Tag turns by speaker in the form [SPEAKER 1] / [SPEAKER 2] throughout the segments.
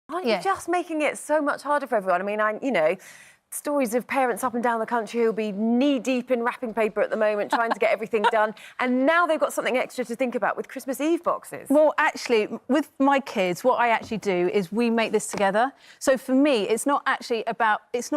[SPEAKER 1] Aren't you just making it so much harder for everyone? I mean, you know, stories of parents up and down the country who'll be knee-deep in wrapping paper at the moment, trying to get everything done, and now they've got something extra to think about with Christmas Eve boxes.
[SPEAKER 2] Well, actually, with my kids, what I actually do is we make this together. So for me, it's not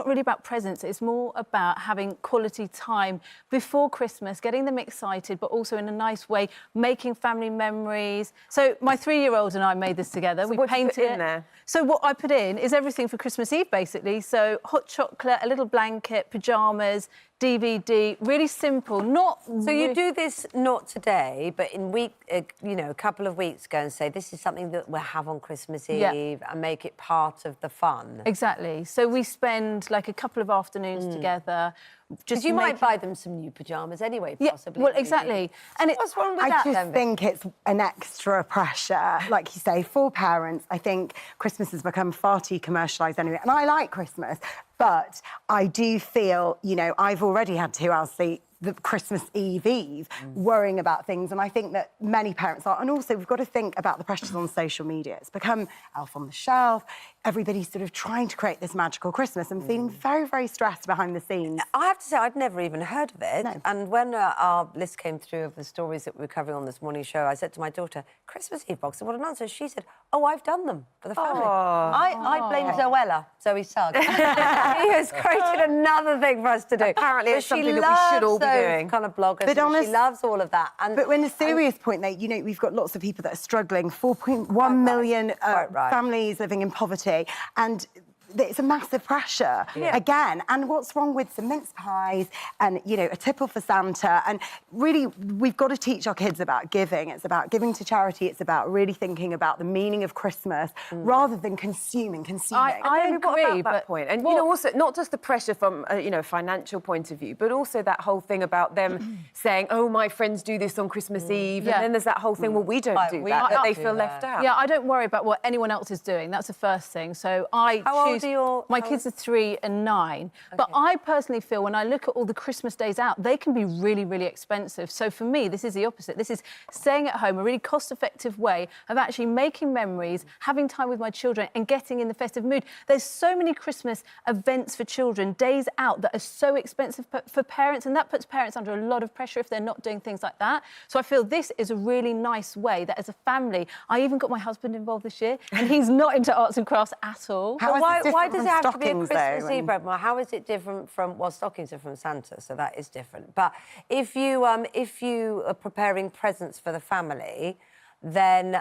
[SPEAKER 2] really about presents. It's more about having quality time before Christmas, getting them excited, but also in a nice way, making family memories. So my 3-year-old and I made this together.
[SPEAKER 1] So we painted it in there.
[SPEAKER 2] So what I put in is everything for Christmas Eve, basically. So hot chocolate, a little blanket, pyjamas, DVD, really simple, not...
[SPEAKER 3] So you do this not today, but in you know, a couple of weeks ago and say, this is something that we'll have on Christmas Eve and make it part of the fun.
[SPEAKER 2] Exactly. So we spend, like, a couple of afternoons together.
[SPEAKER 3] Because you might buy them some new pyjamas anyway, possibly.
[SPEAKER 2] Well, exactly.
[SPEAKER 3] And what's wrong with that,
[SPEAKER 4] I just think it's an extra pressure, like you say, for parents. I think Christmas has become far too commercialised anyway, and I like Christmas, but I do feel, you know, I've already had 2 hours sleep the Christmas Eve, worrying about things, and I think that many parents are. And also, we've got to think about the pressures on social media. It's become Elf on the Shelf. Everybody's sort of trying to create this magical Christmas and feeling very, very stressed behind the scenes.
[SPEAKER 3] I have to say, I'd never even heard of it.
[SPEAKER 4] No.
[SPEAKER 3] And when our list came through of the stories that we were covering on this morning show, I said to my daughter, Christmas Eve box, what an answer. She said, oh, I've done them for the family. I blame Zoella, Zoe Sugg. He has created another thing for us to do.
[SPEAKER 1] Apparently it's something that we should all be doing.
[SPEAKER 3] Kind of bloggers,
[SPEAKER 4] But
[SPEAKER 3] she loves all of that.
[SPEAKER 4] But when a serious point, though, you know, we've got lots of people that are struggling, 4.1 million families living in poverty, and it's a massive pressure, again. And what's wrong with some mince pies and, you know, a tipple for Santa? And really, we've got to teach our kids about giving. It's about giving to charity. It's about really thinking about the meaning of Christmas rather than consuming.
[SPEAKER 2] I agree,
[SPEAKER 1] that point. And, you know, also, not just the pressure from, you know, a financial point of view, but also that whole thing about them saying, oh, my friends do this on Christmas Eve. And then there's that whole thing, well, we don't do that they feel left out.
[SPEAKER 2] Yeah, I don't worry about what anyone else is doing. That's the first thing. So I choose... My kids are 3 and 9. But I personally feel when I look at all the Christmas days out, they can be really, really expensive. So for me, this is the opposite. This is staying at home, a really cost-effective way of actually making memories, having time with my children and getting in the festive mood. There's so many Christmas events for children, days out, that are so expensive for parents, and that puts parents under a lot of pressure if they're not doing things like that. So I feel this is a really nice way that as a family, I even got my husband involved this year, and he's not into arts and crafts at all.
[SPEAKER 3] Why does it have to be a Christmas
[SPEAKER 4] though,
[SPEAKER 3] Eve bread? Well, how is it different from... Well, stockings are from Santa, so that is different. But if you are preparing presents for the family, then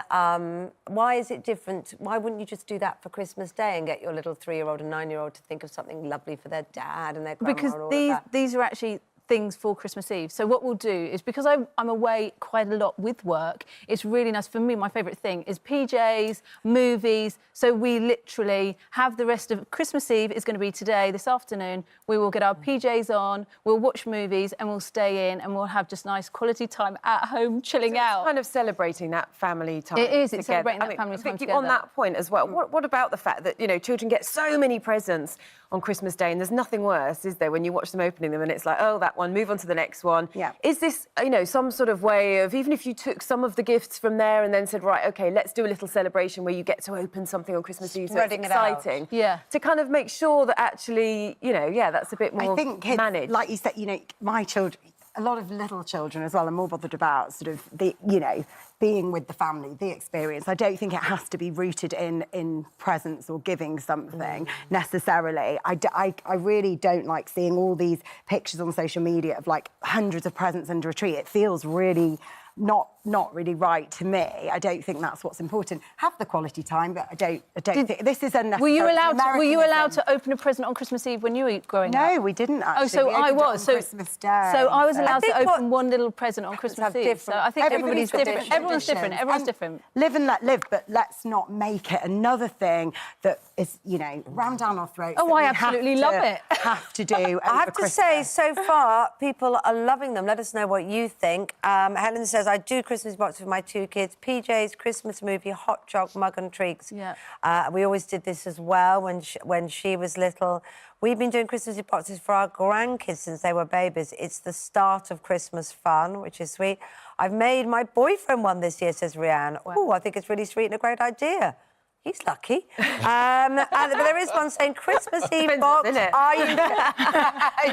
[SPEAKER 3] why is it different? Why wouldn't you just do that for Christmas Day and get your little 3-year-old and 9-year-old to think of something lovely for their dad and their grandma?
[SPEAKER 2] Because these are actually things for Christmas Eve. So what we'll do is, because I'm away quite a lot with work, it's really nice. For me, my favourite thing is PJs, movies. So we literally have the rest of Christmas Eve is going to be today, this afternoon. We will get our PJs on, we'll watch movies and we'll stay in and we'll have just nice quality time at home, chilling out.
[SPEAKER 1] It's kind of celebrating that family time.
[SPEAKER 2] It is,
[SPEAKER 1] together.
[SPEAKER 2] it's celebrating that family time together.
[SPEAKER 1] On that point as well, what about the fact that, you know, children get so many presents on Christmas Day, and there's nothing worse, is there, when you watch them opening them and it's like, oh, that one, move on to the next one. Yeah. Is this, you know, some sort of way of, even if you took some of the gifts from there and then said, right, OK, let's do a little celebration where you get to open something on Christmas Eve, so it's exciting. To kind of make sure that actually, you know, that's a bit more managed.
[SPEAKER 4] Like you said, you know, my children, a lot of little children as well, are more bothered about sort of the, you know, being with the family, the experience. I don't think it has to be rooted in presents or giving something necessarily. I really don't like seeing all these pictures on social media of like hundreds of presents under a tree. It feels really not really right to me. I don't think that's what's important. Have the quality time, but I don't think this is unnecessary.
[SPEAKER 2] Were you allowed to open a present on Christmas Eve when you were growing up?
[SPEAKER 4] No, we didn't actually.
[SPEAKER 2] Oh, so I was. So
[SPEAKER 4] Christmas Day.
[SPEAKER 2] So I was allowed to open one little present on Christmas Eve. So I think everybody's different. Everyone's different. Everyone's different.
[SPEAKER 4] Live and let live, but let's not make it another thing that is, you know, rammed down our throats.
[SPEAKER 2] Oh, I absolutely love it.
[SPEAKER 4] Have to do.
[SPEAKER 3] I have to say, so far, people are loving them. Let us know what you think. Helen says, I do Christmas boxes for my 2 kids, PJs, Christmas movie, hot choc, mug and treats. We always did this as well when she was little. We've been doing Christmas boxes for our grandkids since they were babies. It's the start of Christmas fun, which is sweet. I've made my boyfriend one this year, says Rianne. Wow. Oh, I think it's really sweet and a great idea. He's lucky. But there is one saying Christmas Eve box. Are you?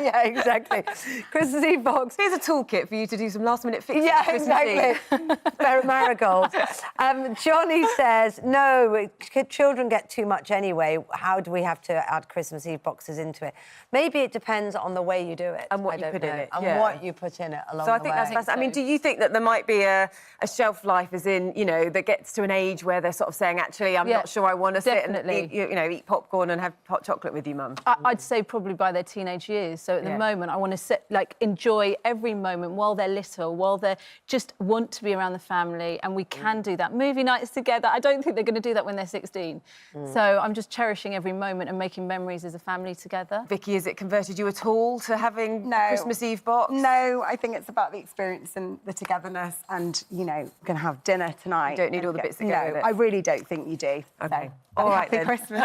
[SPEAKER 3] Yeah, exactly. Christmas Eve box.
[SPEAKER 1] Here's a toolkit for you to do some last-minute fixing.
[SPEAKER 3] Yeah, exactly. Pair of marigolds. Johnny says, no, children get too much anyway. How do we have to add Christmas Eve boxes into it? Maybe it depends on the way you do it.
[SPEAKER 1] And what you put in it.
[SPEAKER 3] And what you put in it along the way.
[SPEAKER 1] So I think that's fascinating. I mean, do you think that there might be a shelf life, as in, you know, that gets to an age where they're sort of saying, actually, I'm not sure I want to sit and eat popcorn and have hot chocolate with you, Mum?
[SPEAKER 2] I'd say probably by their teenage years. So at the moment, I want to sit, enjoy every moment while they're little, while they just want to be around the family, and we can do that. Movie nights together, I don't think they're going to do that when they're 16. So I'm just cherishing every moment and making memories as a family together.
[SPEAKER 1] Vicky, has it converted you at all to having Christmas Eve box?
[SPEAKER 4] No, I think it's about the experience and the togetherness, and, you know, we're going to have dinner tonight.
[SPEAKER 1] You don't need all the bits that go with it.
[SPEAKER 4] I really don't think you do.
[SPEAKER 1] OK.
[SPEAKER 4] So,
[SPEAKER 1] all right,
[SPEAKER 4] happy
[SPEAKER 1] then.
[SPEAKER 4] Christmas.